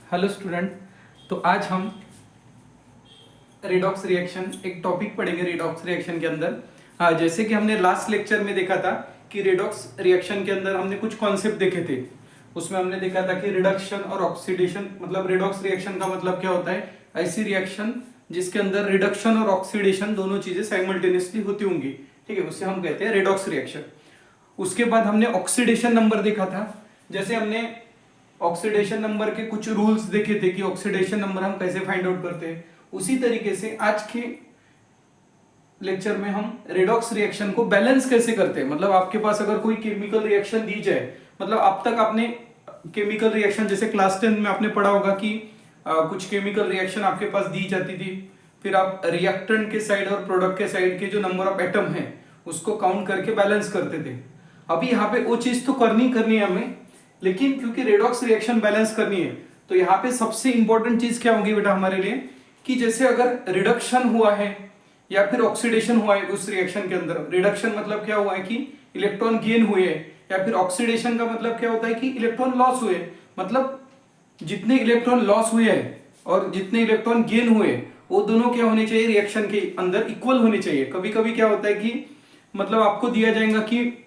Hello student. तो आज हम रेडॉक्स रिएक्शन एक टॉपिक पढ़ेंगे रेडॉक्स रिएक्शन के अंदर। जैसे कि हमने लास्ट लेक्चर में देखा था कि रेडॉक्स रिएक्शन के अंदर हमने कुछ कॉन्सेप्ट देखे थे। उसमें हमने देखा था कि रिडक्शन और ऑक्सीडेशन, मतलब रेडॉक्स रिएक्शन का मतलब क्या होता है, ऐसी रिएक्शन जिसके अंदर रिडक्शन और ऑक्सीडेशन दोनों चीजें साइमल्टेनियसली होती होंगी, ठीक है, उसे हम कहते हैं रेडॉक्स रिएक्शन। उसके बाद हमने ऑक्सीडेशन नंबर देखा था। जैसे हमने ऑक्सीडेशन नंबर के कुछ रूल्स देखे थे कि ऑक्सीडेशन नंबर हम कैसे फाइंड आउट करते हैं, उसी तरीके से आज के लेक्चर में हम रेडॉक्स रिएक्शन को बैलेंस कैसे करते हैं। मतलब आपके पास अगर कोई केमिकल रिएक्शन दी जाए, मतलब अब तक आपने केमिकल रिएक्शन जैसे क्लास 10 में आपने पढ़ा होगा कि कुछ केमिकल रिएक्शन आपके पास दी जाती थी, फिर आप रिएक्टेंट के साइड और प्रोडक्ट के साइड के जो नंबर ऑफ एटम है उसको काउंट करके बैलेंस करते थे। अभी यहाँ पे वो चीज तो करनी है हमें, लेकिन क्योंकि रेडॉक्स रिएक्शन बैलेंस करनी है तो यहाँ पे सबसे इंपॉर्टेंट चीज क्या होगी बेटा हमारे लिए, कि जैसे अगर रिडक्शन हुआ है या फिर ऑक्सीडेशन हुआ है उस रिएक्शन के अंदर। रिडक्शन मतलब क्या हुआ है कि इलेक्ट्रॉन गेन हुए, या फिर ऑक्सीडेशन का मतलब क्या होता है कि इलेक्ट्रॉन लॉस हुए। मतलब जितने इलेक्ट्रॉन लॉस हुए हैं और जितने इलेक्ट्रॉन गेन हुए वो दोनों क्या होने चाहिए, रिएक्शन के अंदर इक्वल होने चाहिए। कभी कभी क्या होता है कि मतलब आपको दिया जाएगा कि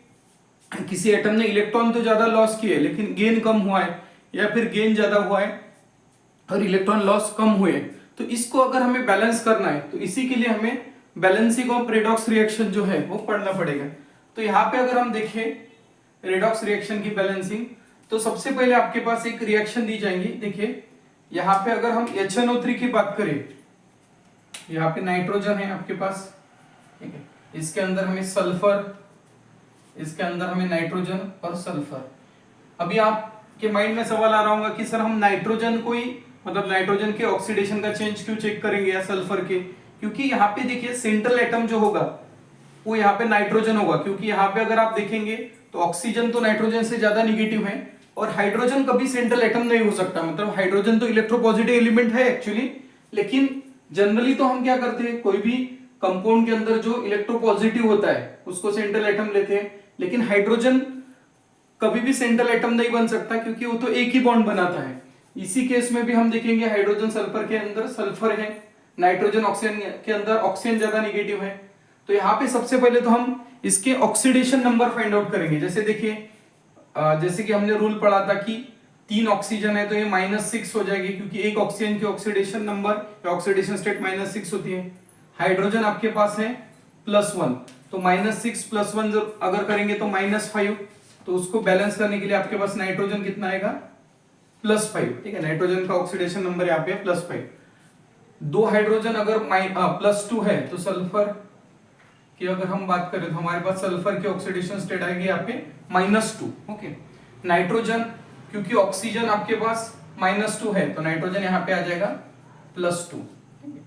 किसी एटम ने इलेक्ट्रॉन तो ज्यादा लॉस किए लेकिन गेन कम हुआ है, या फिर गेन ज्यादा हुआ है और इलेक्ट्रॉन लॉस कम हुए। तो इसको अगर हमें बैलेंस करना है तो इसी के लिए हमें बैलेंसिंग ऑफ रेडॉक्स रिएक्शन जो है वो पढ़ना पड़ेगा। तो यहाँ पे अगर हम देखें रेडॉक्स रिएक्शन की बैलेंसिंग, तो सबसे पहले आपके पास एक रिएक्शन दी जाएंगी। देखिए यहाँ पे अगर हम HNO3 की बात करें, यहाँ पे नाइट्रोजन है आपके पास, ठीक है, इसके अंदर हमें सल्फर, इसके अंदर हमें नाइट्रोजन और सल्फर। अभी आपके माइंड में सवाल आ रहा होगा कि सर हम नाइट्रोजन को ही, मतलब नाइट्रोजन के ऑक्सीडेशन का चेंज क्यों चेक करेंगे या सल्फर के, क्योंकि यहाँ पे देखिए सेंट्रल एटम जो होगा वो यहाँ पे नाइट्रोजन होगा। क्योंकि यहाँ पे अगर आप देखेंगे तो ऑक्सीजन तो नाइट्रोजन से ज्यादा निगेटिव है और हाइड्रोजन कभी सेंट्रल एटम नहीं हो सकता। मतलब हाइड्रोजन तो इलेक्ट्रोपॉजिटिव एलिमेंट है एक्चुअली, लेकिन जनरली तो हम क्या करते हैं, कोई भी कंपाउंड के अंदर जो इलेक्ट्रोपॉजिटिव होता है उसको सेंट्रल एटम लेते हैं। लेकिन हाइड्रोजन कभी भी सेंट्रल एटम नहीं बन सकता क्योंकि वो तो एक ही बॉन्ड बनाता है। इसी केस में भी हम देखेंगे हाइड्रोजन सल्फर के अंदर सल्फर है, नाइट्रोजन ऑक्सीजन के अंदर ऑक्सीजन ज्यादा नेगेटिव है। तो यहाँ पे सबसे पहले तो हम इसके ऑक्सीडेशन नंबर फाइंड आउट करेंगे। जैसे देखिए जैसे कि हमने रूल पढ़ा था कि 3 ऑक्सीजन है तो ये -6 हो जाएगी, क्योंकि एक ऑक्सीजन की ऑक्सीडेशन नंबर या ऑक्सीडेशन स्टेट -6 होती है। हाइड्रोजन आपके पास है +1, तो -6 + 1 अगर करेंगे तो -5, तो उसको बैलेंस करने के लिए आपके पास नाइट्रोजन कितना आएगा, +5, ठीक है। नाइट्रोजन का ऑक्सीडेशन नंबर यहाँ पे +5। 2 हाइड्रोजन अगर +2 है तो सल्फर की अगर हम बात करें तो हमारे पास सल्फर की ऑक्सीडेशन स्टेट आएगी यहाँ पे -2, ओके। नाइट्रोजन, क्योंकि ऑक्सीजन आपके पास -2 है तो नाइट्रोजन यहाँ पे आ जाएगा +2, ठीक है।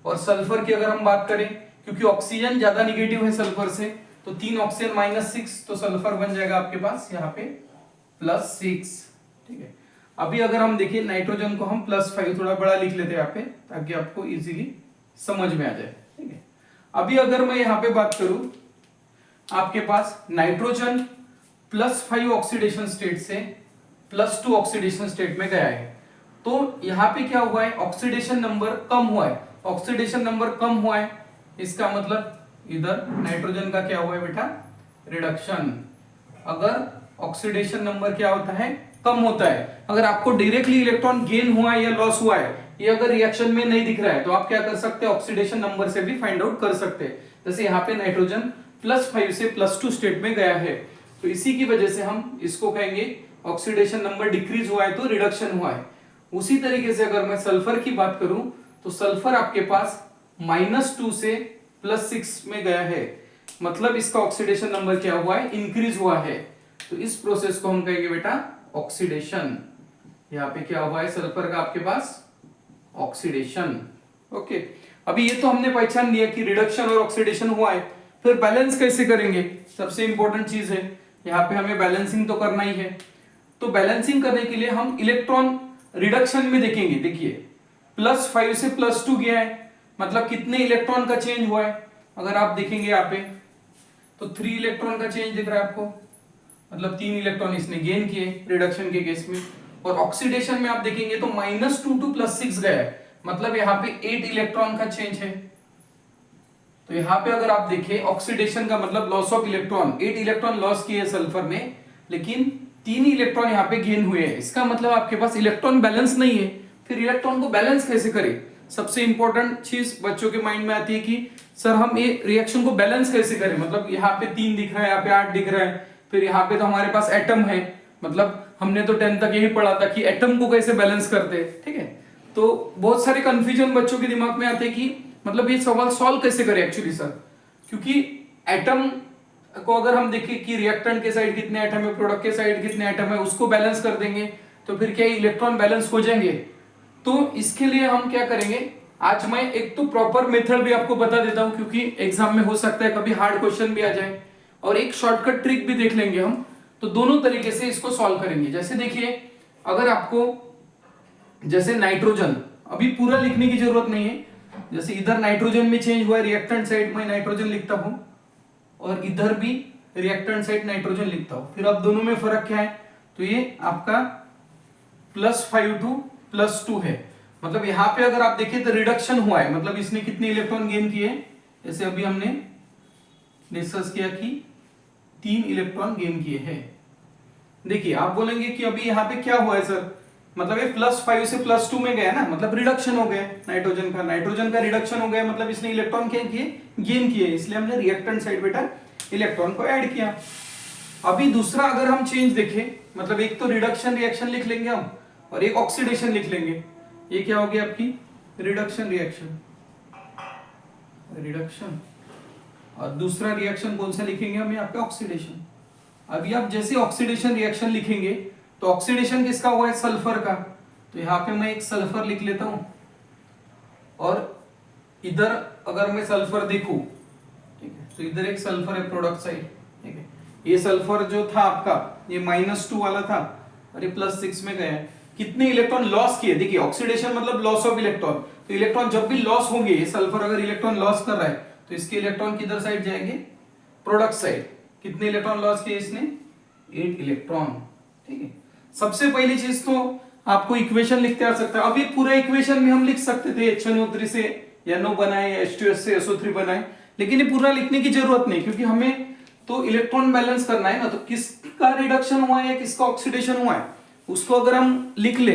और सल्फर की अगर हम बात करें, क्योंकि ऑक्सीजन ज्यादा निगेटिव है सल्फर से, तो 3 ऑक्सीजन -6, तो सल्फर बन जाएगा आपके पास यहाँ पे +6, ठीक है। अभी अगर हम देखिए नाइट्रोजन को हम +5 थोड़ा बड़ा लिख लेते हैं यहाँ पे ताकि आपको इजीली समझ में आ जाए, ठीक है। अभी अगर मैं यहाँ पे बात करूं, आपके पास नाइट्रोजन +5 ऑक्सीडेशन स्टेट से +2 ऑक्सीडेशन स्टेट में गया है, तो यहाँ पे क्या हुआ है, ऑक्सीडेशन नंबर कम हुआ है। ऑक्सीडेशन नंबर कम हुआ है इसका मतलब इधर नाइट्रोजन का क्या हुआ है बेटा, रिडक्शन। अगर ऑक्सीडेशन नंबर क्या होता है, कम होता है। अगर आपको डायरेक्टली इलेक्ट्रॉन गेन हुआ है या लॉस हुआ है, ये अगर रिएक्शन में नहीं दिख रहा है तो आप क्या कर सकते हैं, ऑक्सीडेशन नंबर से भी फाइंड आउट कर सकते हैं। जैसे यहाँ पे नाइट्रोजन +5 से +2 स्टेट में गया है, तो इसी की वजह से हम इसको कहेंगे ऑक्सीडेशन नंबर डिक्रीज हुआ है तो रिडक्शन हुआ है। उसी तरीके से अगर मैं सल्फर की बात करूं तो सल्फर आपके पास -2 से +6 में गया है, मतलब इसका ऑक्सीडेशन नंबर क्या हुआ है, इंक्रीज हुआ है। तो इस प्रोसेस को हम कहेंगे बेटा ऑक्सीडेशन। यहाँ पे क्या हुआ है, सल्फर का आपके पास ऑक्सीडेशन, ओके। अभी ये तो हमने पहचान लिया कि रिडक्शन और ऑक्सीडेशन हुआ है। फिर बैलेंस कैसे करेंगे, सबसे इंपॉर्टेंट चीज है, यहाँ पे हमें बैलेंसिंग तो करना ही है। तो बैलेंसिंग करने के लिए हम इलेक्ट्रॉन रिडक्शन में देखेंगे। देखिए +5 से +2 गया है, मतलब कितने इलेक्ट्रॉन का चेंज हुआ है। अगर आप देखेंगे यहाँ पे तो 3 इलेक्ट्रॉन का चेंज दिख रहा है आपको, मतलब 3 इलेक्ट्रॉन इसने गेन किए रिडक्शन के केस में। और ऑक्सीडेशन में आप देखेंगे तो -2 to +6 गया है, मतलब यहाँ पे 8 इलेक्ट्रॉन का चेंज है। तो यहाँ पे अगर आप देखें ऑक्सीडेशन का मतलब loss of electron, 8 electron loss किए सल्फर में, लेकिन 3 इलेक्ट्रॉन यहाँ पे गेन हुए हैं। इसका मतलब आपके पास इलेक्ट्रॉन बैलेंस नहीं है। फिर इलेक्ट्रॉन को बैलेंस कैसे करें? सबसे इंपॉर्टेंट चीज बच्चों के माइंड में आती है कि सर हम ये रिएक्शन को बैलेंस कैसे करें, मतलब यहाँ पे 3 दिख रहा है, यहाँ पे 8 दिख रहा है, फिर यहाँ पे तो हमारे पास एटम है, मतलब हमने तो 10 तक यही पढ़ा था कि एटम को कैसे बैलेंस करते हैं, ठीक है। तो बहुत सारे कंफ्यूजन बच्चों के दिमाग में आते हैं कि मतलब ये सवाल सॉल्व कैसे करें एक्चुअली सर, क्योंकि एटम को अगर हम देखें कि रिएक्टेंट के साइड कितने एटम है, प्रोडक्ट के साइड कितने एटम है, उसको बैलेंस कर देंगे तो फिर क्या इलेक्ट्रॉन बैलेंस हो जाएंगे। तो इसके लिए हम क्या करेंगे, आज मैं एक तो प्रॉपर मेथड भी आपको बता देता हूं, क्योंकि एग्जाम में हो सकता है कभी हार्ड क्वेश्चन भी आ जाए, और एक शॉर्टकट ट्रिक भी देख लेंगे हम। तो दोनों तरीके से इसको सॉल्व करेंगे। जैसे देखिए, अगर आपको जैसे नाइट्रोजन, अभी पूरा लिखने की जरूरत नहीं है, जैसे इधर नाइट्रोजन में चेंज हुआ है, रिएक्टेंट साइड में नाइट्रोजन लिखता हूं और इधर भी रिएक्टेंट साइड नाइट्रोजन लिखता हूं, फिर अब दोनों में फर्क क्या है, तो ये आपका +5 to +2 है। मतलब यहां पे अगर आप देखिए तो रिडक्शन हुआ है, मतलब इसने कितने इलेक्ट्रॉन गेन किए, जैसे अभी हमने डिस्कस किया कि 3 इलेक्ट्रॉन गेन किए हैं। देखिए आप बोलेंगे कि अभी यहाँ पे क्या हुआ है सर, मतलब ये +5 से +2 में गया ना, मतलब रिडक्शन हो गया नाइट्रोजन का रिडक्शन हो गया, मतलब इसने इलेक्ट्रॉन क्या किए, गेन किए, इसलिए हमने रिएक्टेंट साइड बेटा इलेक्ट्रॉन को ऐड किया। अभी दूसरा अगर हम चेंज देखें, मतलब एक तो रिडक्शन रिएक्शन लिख लेंगे हम और एक ऑक्सीडेशन लिख लेंगे। ये क्या हो गया आपकी रिडक्शन रिएक्शन, और दूसरा रिएक्शन कौन सा लिखेंगे हम यहाँ पे, ऑक्सीडेशन। अभी आप जैसे ऑक्सीडेशन रिएक्शन लिखेंगे तो ऑक्सीडेशन किसका हुआ है, सल्फर का, तो यहाँ पे मैं एक सल्फर लिख लेता हूं, और इधर अगर मैं सल्फर देखूं, ठीक है, तो इधर एक सल्फर है प्रोडक्ट साइड, ठीक है। ये सल्फर जो था आपका ये -2 वाला था और ये +6 में गया है। कितने इलेक्ट्रॉन लॉस किए, देखिए ऑक्सीडेशन मतलब लॉस ऑफ इलेक्ट्रॉन, तो इलेक्ट्रॉन जब भी लॉस होंगे, ये सल्फर अगर इलेक्ट्रॉन लॉस कर रहा है तो इसके इलेक्ट्रॉन किधर साइड जाएंगे, प्रोडक्ट साइड। कितने इलेक्ट्रॉन लॉस किए इसने, 8 इलेक्ट्रॉन, ठीक है। सबसे पहली चीज तो आपको इक्वेशन लिखते आ सकता है। अभी पूरा इक्वेशन में हम लिख सकते थे HNO3 से NO बनाए, H2S से SO3 बनाए, लेकिन ये पूरा लिखने की जरूरत नहीं, क्योंकि हमें तो इलेक्ट्रॉन बैलेंस करना है ना, तो किसका रिडक्शन हुआ है या किसका ऑक्सीडेशन हुआ है उसको अगर हम लिख ले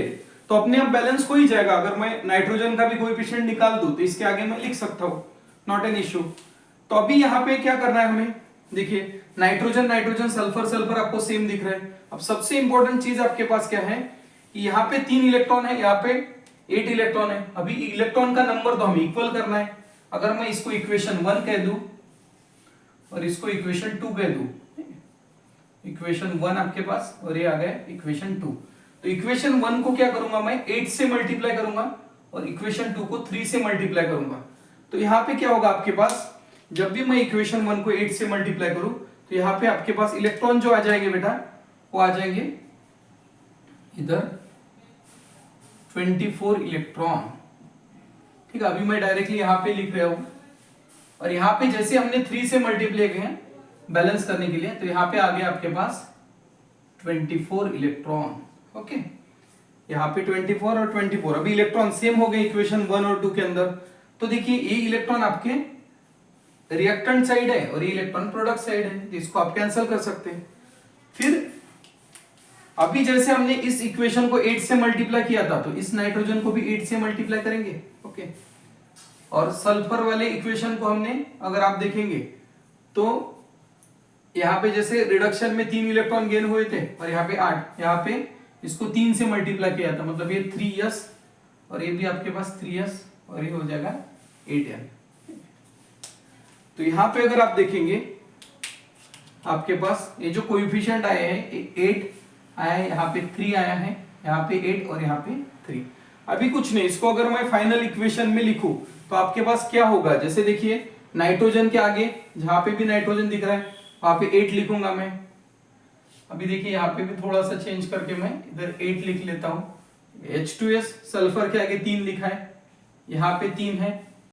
तो अपने आप बैलेंस हो ही जाएगा। अगर मैं नाइट्रोजन का भी कोएफिशिएंट निकाल दूं तो इसके आगे मैं लिख सकता हूं, नॉट एन इश्यू। तो अभी यहाँ पे क्या करना है हमें, देखिए नाइट्रोजन सल्फर आपको सेम दिख रहा है। अब सबसे इंपॉर्टेंट चीज आपके पास क्या है कि यहाँ पे 3 इलेक्ट्रॉन है, यहाँ पे 8 इलेक्ट्रॉन है। अभी इलेक्ट्रॉन का नंबर तो हमें इक्वल करना है। अगर मैं इसको इक्वेशन 1 कह दूं और इसको इक्वेशन 2 कह दूं, इक्वेशन 1 आपके पास और ये आ गया इक्वेशन 2, तो इक्वेशन 1 को क्या करूंगा मैं 8 से मल्टीप्लाई करूंगा और इक्वेशन 2 को 3 से मल्टीप्लाई करूंगा। तो यहाँ पे क्या होगा आपके पास, जब भी मैं इक्वेशन 1 को 8 से मल्टीप्लाई करूं तो यहाँ पे आपके पास इलेक्ट्रॉन जो आ जाएंगे बेटा, वो आ जाएंगे इधर 24 इलेक्ट्रॉन, ठीक है। अभी मैं डायरेक्टली यहाँ पे लिख रहा हूं, और यहाँ पे जैसे हमने 3 से मल्टीप्लाई किए बैलेंस करने के लिए, तो यहाँ पे आ गया आपके पास 24 इलेक्ट्रॉन, ओके। यहाँ पे 24 और 24, अभी इलेक्ट्रॉन सेम हो गए इक्वेशन 1 और 2 के अंदर। तो देखिए ये इलेक्ट्रॉन आपके रिएक्टेंट साइड है और ये इलेक्ट्रॉन प्रोडक्ट साइड है, तो इसको आप कैंसिल कर सकते हैं। फिर अभी जैसे हमने इस इक्वेशन को 8 से मल्टीप्लाई किया था, तो इस नाइट्रोजन को भी 8 से मल्टीप्लाई करेंगे, ओके। और सल्फर वाले इक्वेशन को हमने अगर आप देखेंगे तो यहाँ पे जैसे रिडक्शन में 3 इलेक्ट्रॉन गेन हुए थे और यहाँ पे 8, यहाँ पे इसको 3 से मल्टीप्लाई किया था, मतलब ये 3s और ये भी आपके पास 3s और ये हो जाएगा 8n। तो यहाँ पे अगर आप देखेंगे आपके पास ये जो कोएफिशिएंट आए हैं 8 आया है, यहाँ पे 3 आया है, यहाँ पे 8 और यहाँ पे 3। अभी कुछ नहीं, इसको अगर मैं फाइनल इक्वेशन में लिखूं तो आपके पास क्या होगा, जैसे देखिए नाइट्रोजन के आगे जहां पे भी नाइट्रोजन दिख रहा है वहां पे 8 लिखूंगा मैं। अभी देखिए यहाँ पे भी थोड़ा सा चेंज करके मैं इधर 8 लिख लेता हूं। H2S सल्फर के आगे 3 लिखा है, यहाँ पे 3 है,